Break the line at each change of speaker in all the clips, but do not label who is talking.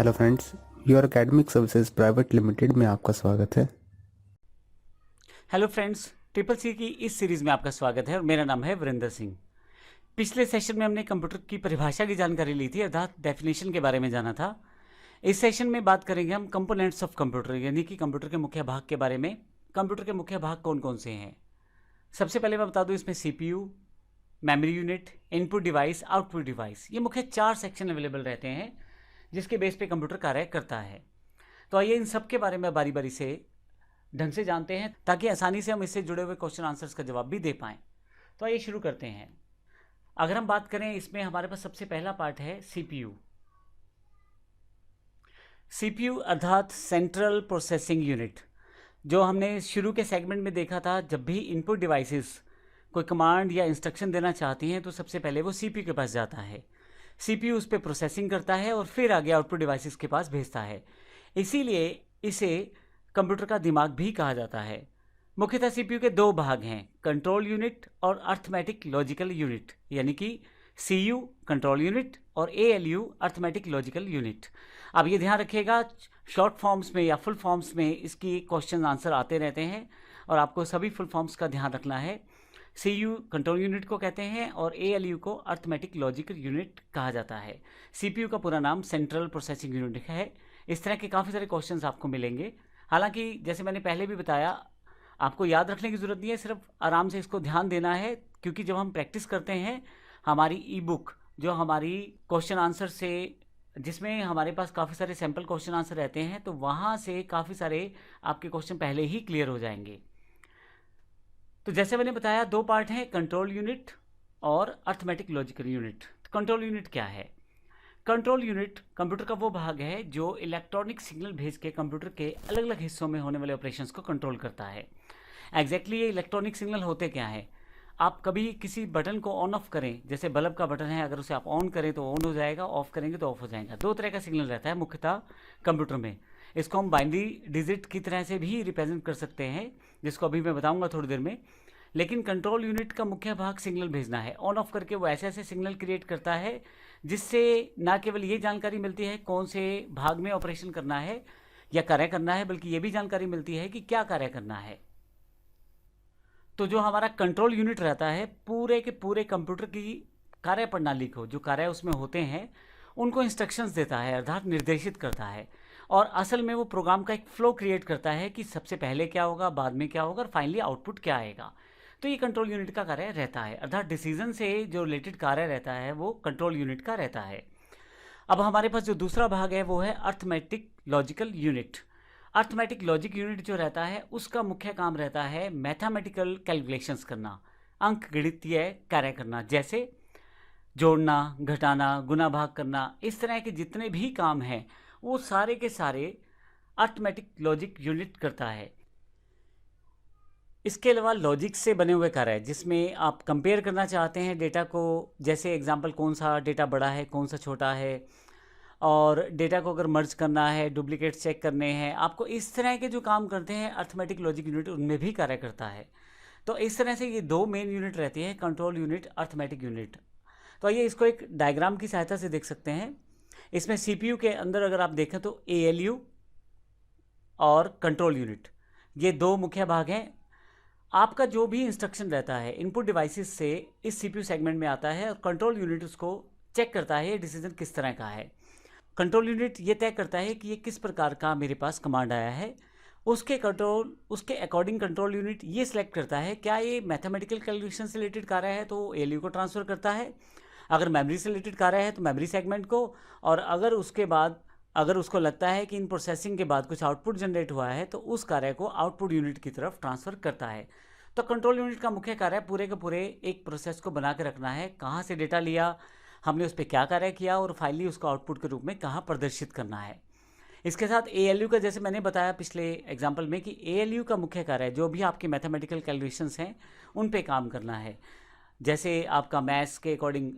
Hello friends, your academic services private limited में आपका स्वागत है।
हेलो फ्रेंड्स, ट्रिपल सी की इस सीरीज़ में आपका स्वागत है और मेरा नाम है वीरेंद्र सिंह। पिछले सेशन में हमने कंप्यूटर की परिभाषा की जानकारी ली थी, अर्थात डेफिनेशन के बारे में जाना था। इस सेशन में बात करेंगे हम कंपोनेंट्स ऑफ कंप्यूटर, यानी कि कंप्यूटर के मुख्य भाग के बारे में। कंप्यूटर के मुख्य भाग कौन कौन से हैं? सबसे पहले मैं बता दूं, इसमें CPU, memory unit, input device, output device, ये मुख्य 4 सेक्शन अवेलेबल रहते हैं जिसके बेस पे कंप्यूटर कार्य करता है। तो आइए इन सब के बारे में बारी बारी से ढंग से जानते हैं ताकि आसानी से हम इससे जुड़े हुए क्वेश्चन आंसर्स का जवाब भी दे पाएँ। तो आइए शुरू करते हैं। अगर हम बात करें, इसमें हमारे पास सबसे पहला पार्ट है CPU। CPU अर्थात सेंट्रल प्रोसेसिंग यूनिट, जो हमने शुरू के सेगमेंट में देखा था। जब भी इनपुट डिवाइसेस कोई कमांड या इंस्ट्रक्शन देना चाहती हैं तो सबसे पहले वो CPU के पास जाता है। CPU उस पर प्रोसेसिंग करता है और फिर आगे आउटपुट डिवाइसेस के पास भेजता है। इसीलिए इसे कंप्यूटर का दिमाग भी कहा जाता है। मुख्यतः CPU के 2 भाग हैं, कंट्रोल यूनिट और अर्थमेटिक लॉजिकल यूनिट, यानी कि CU कंट्रोल यूनिट और ALU अर्थमेटिक लॉजिकल यूनिट। अब ये ध्यान रखिएगा, शॉर्ट फॉर्म्स में या फुल फॉर्म्स में इसकी क्वेश्चन आंसर आते रहते हैं और आपको सभी फुल फॉर्म्स का ध्यान रखना है। CU कंट्रोल यूनिट को कहते हैं और ALU को अर्थमेटिक लॉजिकल यूनिट कहा जाता है। CPU का पूरा नाम सेंट्रल प्रोसेसिंग यूनिट है। इस तरह के काफ़ी सारे क्वेश्चंस आपको मिलेंगे। हालांकि जैसे मैंने पहले भी बताया, आपको याद रखने की ज़रूरत नहीं है, सिर्फ आराम से इसको ध्यान देना है, क्योंकि जब हम प्रैक्टिस करते हैं, हमारी ई बुक जो हमारी क्वेश्चन आंसर से, जिसमें हमारे पास काफ़ी सारे सैम्पल क्वेश्चन आंसर रहते हैं, तो वहाँ से काफ़ी सारे आपके क्वेश्चन पहले ही क्लियर हो जाएंगे। तो जैसे मैंने बताया, 2 पार्ट हैं, कंट्रोल यूनिट और arithmetic logical unit. Control unit क्या है? कंट्रोल यूनिट कंप्यूटर का वो भाग है जो इलेक्ट्रॉनिक सिग्नल भेज के कंप्यूटर के अलग अलग हिस्सों में होने वाले ऑपरेशंस को कंट्रोल करता है। एग्जैक्टली ये इलेक्ट्रॉनिक सिग्नल होते क्या हैं? आप कभी किसी बटन को ऑन ऑफ करें, जैसे बल्ब का बटन है, अगर उसे आप ऑन करें तो ऑन हो जाएगा, ऑफ करेंगे तो ऑफ हो जाएगा। 2 तरह का सिग्नल रहता है मुख्यतः कंप्यूटर में। इसको हम बाइनरी डिजिट की तरह से भी रिप्रेजेंट कर सकते हैं, जिसको अभी मैं बताऊंगा थोड़ी देर में। लेकिन कंट्रोल यूनिट का मुख्य भाग सिग्नल भेजना है। ऑन ऑफ करके वो ऐसे ऐसे सिग्नल क्रिएट करता है जिससे ना केवल ये जानकारी मिलती है कौन से भाग में ऑपरेशन करना है या कार्य करना है, बल्कि ये भी जानकारी मिलती है कि क्या कार्य करना है। तो जो हमारा कंट्रोल यूनिट रहता है, पूरे के पूरे कंप्यूटर की कार्य प्रणाली को, जो कार्य उसमें होते हैं, उनको इंस्ट्रक्शंस देता है, अर्थात निर्देशित करता है। और असल में वो प्रोग्राम का एक फ्लो क्रिएट करता है कि सबसे पहले क्या होगा, बाद में क्या होगा और फाइनली आउटपुट क्या आएगा। तो ये कंट्रोल यूनिट का कार्य रहता है, अर्थात डिसीजन से जो रिलेटेड कार्य रहता है वो कंट्रोल यूनिट का रहता है। अब हमारे पास जो दूसरा भाग है वो है arithmetic logical unit. Arithmetic logic unit जो रहता है, उसका मुख्य काम रहता है मैथमेटिकल कैलकुलेशंस करना, अंक गणितीय कार्य करना, जैसे जोड़ना, घटाना, गुना भाग करना। इस तरह के जितने भी काम हैं वो सारे के सारे अर्थमेटिक लॉजिक यूनिट करता है। इसके अलावा लॉजिक से बने हुए कार्य, जिसमें आप कंपेयर करना चाहते हैं डेटा को, जैसे एग्जांपल कौन सा डेटा बड़ा है, कौन सा छोटा है, और डेटा को अगर मर्ज करना है, डुप्लीकेट चेक करने हैं, आपको इस तरह के जो काम करते हैं अर्थमेटिक लॉजिक यूनिट उनमें भी कार्य करता है। तो इस तरह से ये 2 मेन यूनिट रहती है, कंट्रोल यूनिट, अर्थमेटिक यूनिट। तो आइए इसको एक डायग्राम की सहायता से देख सकते हैं। इसमें CPU के अंदर अगर आप देखें तो ALU और कंट्रोल यूनिट, ये 2 मुख्य भाग हैं। आपका जो भी इंस्ट्रक्शन रहता है इनपुट डिवाइसेस से इस CPU सेगमेंट में आता है और कंट्रोल यूनिट उसको चेक करता है ये डिसीजन किस तरह का है। कंट्रोल यूनिट ये तय करता है कि ये किस प्रकार का मेरे पास कमांड आया है, उसके अकॉर्डिंग कंट्रोल यूनिट ये सिलेक्ट करता है क्या ये मैथमेटिकल कैलकुलेशन से रिलेटेड कार्य है तो ALU को ट्रांसफ़र करता है, अगर मेमोरी से रिलेटेड कार्य है तो मेमोरी सेगमेंट को, और अगर उसके बाद अगर उसको लगता है कि इन प्रोसेसिंग के बाद कुछ आउटपुट जनरेट हुआ है तो उस कार्य को आउटपुट यूनिट की तरफ ट्रांसफ़र करता है। तो कंट्रोल यूनिट का मुख्य कार्य पूरे के पूरे एक प्रोसेस को बना के रखना है, कहाँ से डेटा लिया, हमने उस पर क्या कार्य किया और फाइनली उसको आउटपुट के रूप में कहाँ प्रदर्शित करना है। इसके साथ ALU का, जैसे मैंने बताया पिछले एग्जाम्पल में, कि ALU का मुख्य कार्य जो भी आपके मैथमेटिकल कैलकुलेशंस हैं उन पे काम करना है। जैसे आपका मैथ्स के अकॉर्डिंग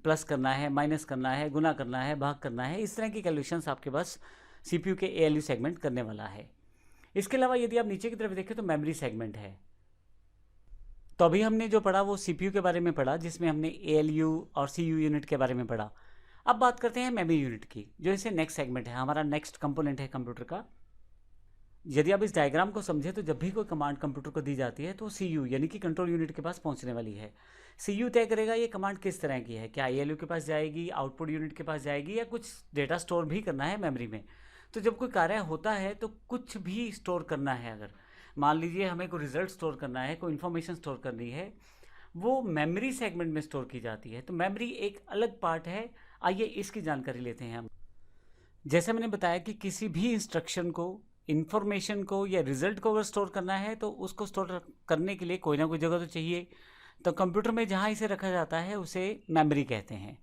प्लस करना है, माइनस करना है, गुना करना है, भाग करना है, इस तरह की कैलकुलेशंस आपके पास CPU के ALU सेगमेंट करने वाला है। इसके अलावा यदि आप नीचे की तरफ देखें तो मेमोरी सेगमेंट है। तो अभी हमने जो पढ़ा वो CPU के बारे में पढ़ा, जिसमें हमने ALU और CU यूनिट के बारे में पढ़ा। अब बात करते हैं मेमोरी यूनिट की, जो इसे नेक्स्ट सेगमेंट है, हमारा नेक्स्ट कंपोनेंट है कंप्यूटर का। यदि आप इस डायग्राम को समझे तो जब भी कोई कमांड कंप्यूटर को दी जाती है तो CU यानी कि कंट्रोल यूनिट के पास पहुंचने वाली है। CU तय करेगा ये कमांड किस तरह की है, क्या ILU के पास जाएगी, आउटपुट यूनिट के पास जाएगी, या कुछ डेटा स्टोर भी करना है मेमोरी में। तो जब कोई कार्य होता है तो कुछ भी स्टोर करना है, अगर मान लीजिए हमें कोई रिजल्ट स्टोर करना है, कोई इन्फॉर्मेशन स्टोर करनी है, वो मेमोरी सेगमेंट में स्टोर की जाती है। तो मेमोरी एक अलग पार्ट है, आइए इसकी जानकारी लेते हैं हम। जैसे मैंने बताया कि किसी भी इंस्ट्रक्शन को, इन्फॉर्मेशन को या रिजल्ट को अगर स्टोर करना है तो उसको स्टोर करने के लिए कोई ना कोई जगह तो चाहिए। तो कंप्यूटर में जहाँ इसे रखा जाता है उसे मेमोरी कहते हैं।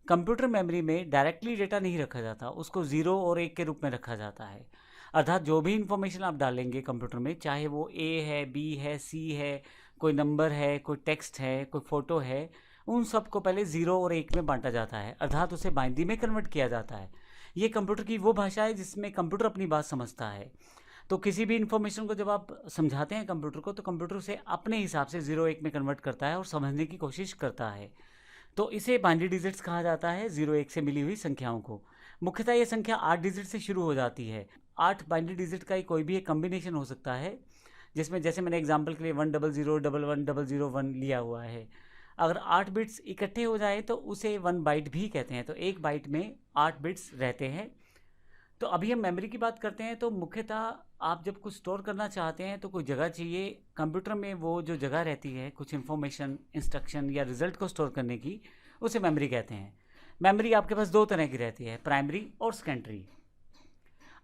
कंप्यूटर मेमोरी में डायरेक्टली डेटा नहीं रखा जाता, उसको 0 और 1 के रूप में रखा जाता है। अर्थात जो भी इंफॉर्मेशन आप डालेंगे कंप्यूटर में, चाहे वो A है, B है, C है, कोई नंबर है, कोई टेक्स्ट है, कोई फोटो है, उन सब को पहले 0 और 1 में बांटा जाता है, अर्थात उसे बाइनरी में कन्वर्ट किया जाता है। ये कंप्यूटर की वो भाषा है जिसमें कंप्यूटर अपनी बात समझता है। तो किसी भी इन्फॉर्मेशन को जब आप समझाते हैं कंप्यूटर को, तो कंप्यूटर उसे अपने हिसाब से 0-1 में कन्वर्ट करता है और समझने की कोशिश करता है। तो इसे बाइनरी डिजिट्स कहा जाता है, 0-1 से मिली हुई संख्याओं को। मुख्यतः ये संख्या 8 डिजिट से शुरू हो जाती है। 8 बाइनरी डिजिट का कोई भी एक कम्बिनेशन हो सकता है, जिसमें जैसे मैंने एग्जाम्पल के लिए 100111101 लिया हुआ है। अगर 8 बिट्स इकट्ठे हो जाए तो उसे 1 बाइट भी कहते हैं। तो एक बाइट में 8 बिट्स रहते हैं। तो अभी हम मेमोरी की बात करते हैं। तो मुख्यतः आप जब कुछ स्टोर करना चाहते हैं तो कोई जगह चाहिए। कंप्यूटर में वो जो जगह रहती है कुछ इन्फॉर्मेशन, इंस्ट्रक्शन या रिजल्ट को स्टोर करने की, उसे मेमोरी कहते हैं। मेमोरी आपके पास 2 तरह की रहती है, प्राइमरी और सेकेंडरी।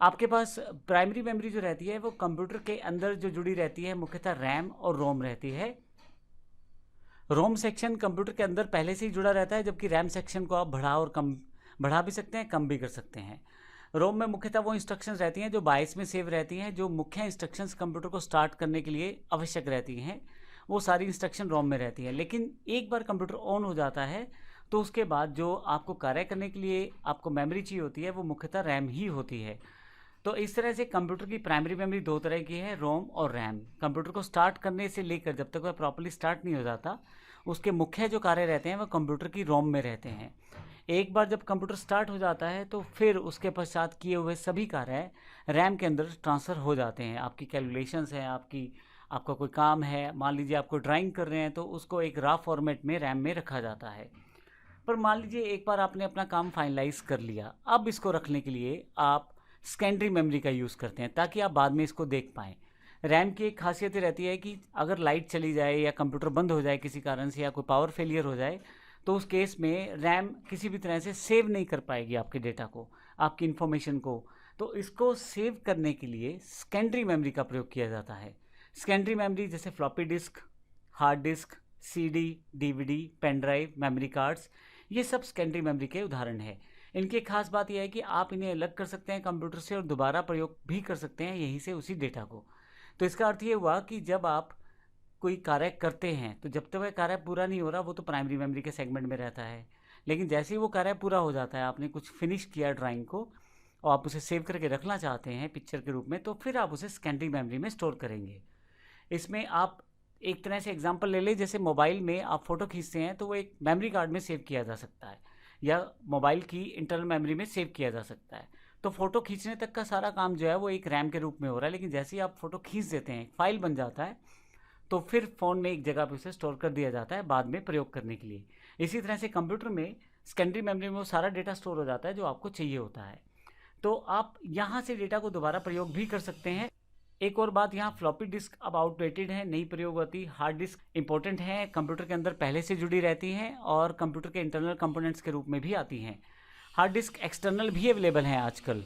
आपके पास प्राइमरी मेमोरी जो रहती है वो कंप्यूटर के अंदर जो जुड़ी रहती है, मुख्यतः रैम और रोम रहती है। रोम सेक्शन कंप्यूटर के अंदर पहले से ही जुड़ा रहता है, जबकि रैम सेक्शन को आप बढ़ा भी सकते हैं, कम भी कर सकते हैं। रोम में मुख्यतः वो इंस्ट्रक्शंस रहती हैं जो बाइट्स में सेव रहती हैं, जो मुख्य इंस्ट्रक्शंस कंप्यूटर को स्टार्ट करने के लिए आवश्यक रहती हैं, वो सारी इंस्ट्रक्शन रोम में रहती हैं। लेकिन एक बार कंप्यूटर ऑन हो जाता है तो उसके बाद जो आपको कार्य करने के लिए आपको मेमोरी चाहिए होती है वो मुख्यतः रैम ही होती है। तो इस तरह से कंप्यूटर की प्राइमरी मेमोरी 2 तरह की है, रोम और रैम। कंप्यूटर को स्टार्ट करने से लेकर जब तक वह प्रॉपर्ली स्टार्ट नहीं हो जाता, उसके मुख्य जो कार्य रहते हैं वह कंप्यूटर की रोम में रहते हैं। एक बार जब कंप्यूटर स्टार्ट हो जाता है तो फिर उसके पश्चात किए हुए सभी कार्य रैम के अंदर ट्रांसफ़र हो जाते हैं। आपकी कैलकुलेशंस हैं, आपका कोई काम है, मान लीजिए आपको ड्राइंग कर रहे हैं तो उसको एक रफ फॉर्मेट में रैम में रखा जाता है। पर मान लीजिए एक बार आपने अपना काम फाइनलाइज कर लिया, अब इसको रखने के लिए आप सेकेंडरी मेमोरी का यूज़ करते हैं ताकि आप बाद में इसको देख पाएँ। रैम की एक खासियत रहती है कि अगर लाइट चली जाए या कंप्यूटर बंद हो जाए किसी कारण से, या कोई पावर फेलियर हो जाए, तो उस केस में रैम किसी भी तरह से सेव नहीं कर पाएगी आपके डेटा को, आपकी इन्फॉर्मेशन को। तो इसको सेव करने के लिए सेकेंडरी मेमोरी का प्रयोग किया जाता है। सेकेंडरी मेमोरी जैसे floppy disk, hard disk, CD, DVD, pen drive, memory cards, ये सब सेकेंडरी मेमोरी के उदाहरण हैं। इनकी खास बात यह है कि आप इन्हें अलग कर सकते हैं कंप्यूटर से और दोबारा प्रयोग भी कर सकते हैं यहीं से उसी डेटा को। तो इसका अर्थ ये हुआ कि जब आप कोई कार्य करते हैं तो जब तक वह कार्य पूरा नहीं हो रहा वो तो प्राइमरी मेमोरी के सेगमेंट में रहता है, लेकिन जैसे ही वो कार्य पूरा हो जाता है, आपने कुछ फिनिश किया ड्राइंग को और आप उसे सेव करके रखना चाहते हैं पिक्चर के रूप में, तो फिर आप उसे सेकेंडरी मेमोरी में स्टोर करेंगे। इसमें आप एक तरह से एग्जांपल ले लें, जैसे मोबाइल में आप फ़ोटो खींचते हैं तो वो एक मेमोरी कार्ड में सेव किया जा सकता है या मोबाइल की इंटरनल मेमोरी में सेव किया जा सकता है। तो फ़ोटो खींचने तक का सारा काम जो है वो एक रैम के रूप में हो रहा है, लेकिन जैसे ही आप फ़ोटो खींच देते हैं, फाइल बन जाता है, तो फिर फ़ोन में एक जगह पे उसे स्टोर कर दिया जाता है बाद में प्रयोग करने के लिए। इसी तरह से कंप्यूटर में सेकेंडरी मेमोरी में वो सारा डेटा स्टोर हो जाता है जो आपको चाहिए होता है। तो आप यहाँ से डेटा को दोबारा प्रयोग भी कर सकते हैं। एक और बात, यहाँ फ्लॉपी डिस्क अब आउटडेटेड है, नहीं प्रयोग होती। हार्ड डिस्क इंपॉर्टेंट है, कंप्यूटर के अंदर पहले से जुड़ी रहती हैं और कंप्यूटर के इंटरनल कंपोनेंट्स के रूप में भी आती हैं। हार्ड डिस्क एक्सटर्नल भी अवेलेबल हैं आजकल।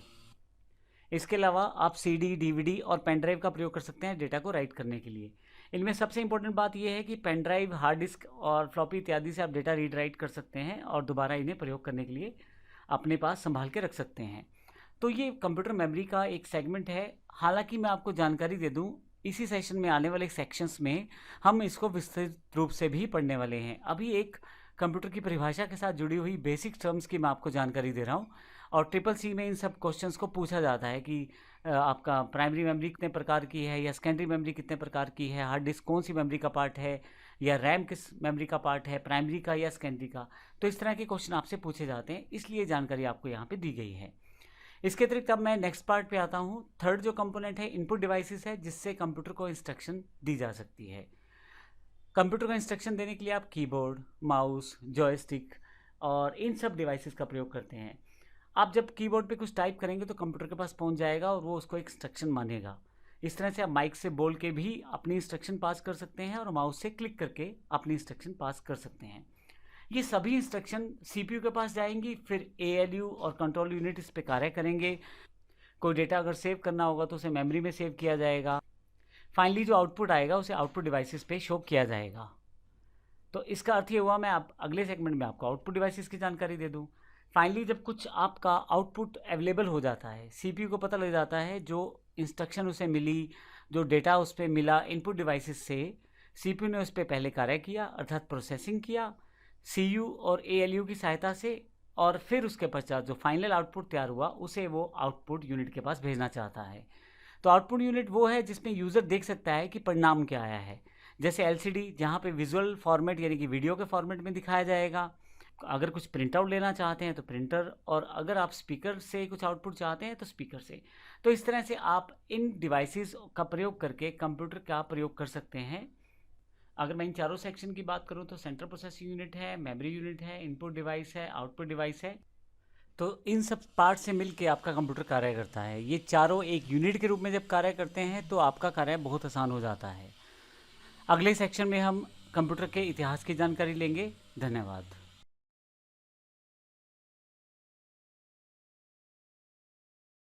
इसके अलावा आप CD, DVD और पेन ड्राइव का प्रयोग कर सकते हैं डेटा को राइट करने के लिए। इनमें सबसे इंपॉर्टेंट बात यह है कि पेन ड्राइव, हार्ड डिस्क और फ्लॉपी इत्यादि से आप डेटा रीड राइट कर सकते हैं और दोबारा इन्हें प्रयोग करने के लिए अपने पास संभाल के रख सकते हैं। तो ये कंप्यूटर मेमोरी का एक सेगमेंट है। हालांकि मैं आपको जानकारी दे दूं, इसी सेशन में आने वाले सेक्शंस में हम इसको विस्तृत रूप से भी पढ़ने वाले हैं। अभी एक कंप्यूटर की परिभाषा के साथ जुड़ी हुई बेसिक टर्म्स की मैं आपको जानकारी दे रहा हूँ, और CCC में इन सब क्वेश्चंस को पूछा जाता है कि आपका प्राइमरी मेमोरी कितने प्रकार की है या सेकेंडरी मेमोरी कितने प्रकार की है, हार्ड डिस्क कौन सी मेमोरी का पार्ट है, या रैम किस मेमोरी का पार्ट है, प्राइमरी का या सेकेंडरी का। तो इस तरह के क्वेश्चन आपसे पूछे जाते हैं, इसलिए जानकारी आपको यहाँ पे दी गई है। इसके अतिरिक्त अब मैं नेक्स्ट पार्ट पे आता हूँ। थर्ड जो कंपोनेंट है इनपुट डिवाइसेस है, जिससे कंप्यूटर को इंस्ट्रक्शन दी जा सकती है। कंप्यूटर को इंस्ट्रक्शन देने के लिए आप कीबोर्ड, माउस, जॉयस्टिक और इन सब डिवाइसेस का प्रयोग करते हैं। आप जब कीबोर्ड पे कुछ टाइप करेंगे तो कंप्यूटर के पास पहुंच जाएगा और वो उसको एक इंस्ट्रक्शन मानेगा। इस तरह से आप माइक से बोल के भी अपनी इंस्ट्रक्शन पास कर सकते हैं और माउस से क्लिक करके अपनी इंस्ट्रक्शन पास कर सकते हैं। ये सभी इंस्ट्रक्शन सीपीयू के पास जाएंगी, फिर एएलयू और कंट्रोल यूनिट इस पे कार्य करेंगे। कोई डेटा अगर सेव करना होगा तो उसे मेमोरी में सेव किया जाएगा। फाइनली जो आउटपुट आएगा उसे आउटपुट डिवाइसेस पे शो किया जाएगा। तो इसका अर्थ ये हुआ मैं आप अगले सेगमेंट में आपको आउटपुट डिवाइसेस की जानकारी दे दूं। फाइनली जब कुछ आपका आउटपुट अवेलेबल हो जाता है, सीपीयू को पता लग जाता है जो इंस्ट्रक्शन उसे मिली, जो डेटा उस पर मिला इनपुट डिवाइसेस से, सीपीयू ने उस पर पहले कार्य किया अर्थात प्रोसेसिंग किया सीयू और एएलयू की सहायता से, और फिर उसके पश्चात जो फाइनल आउटपुट तैयार हुआ उसे वो आउटपुट यूनिट के पास भेजना चाहता है। तो आउटपुट यूनिट वो है जिसमें यूज़र देख सकता है कि परिणाम क्या आया है। जैसे एलसीडी जहाँ पे विजुअल फॉर्मेट यानी कि वीडियो के फॉर्मेट में दिखाया जाएगा। अगर कुछ प्रिंट आउट लेना चाहते हैं तो प्रिंटर, और अगर आप स्पीकर से कुछ आउटपुट चाहते हैं तो स्पीकर से। तो इस तरह से आप इन डिवाइसेस का प्रयोग करके कंप्यूटर का प्रयोग कर सकते हैं। अगर मैं इन चारों सेक्शन की बात करूं तो सेंट्रल प्रोसेसिंग यूनिट है, मेमोरी यूनिट है, इनपुट डिवाइस है, आउटपुट डिवाइस है। तो इन सब पार्ट से मिलके आपका कंप्यूटर कार्य करता है। ये चारों एक यूनिट के रूप में जब कार्य करते हैं तो आपका कार्य बहुत आसान हो जाता है। अगले सेक्शन में हम कंप्यूटर के इतिहास की जानकारी लेंगे। धन्यवाद।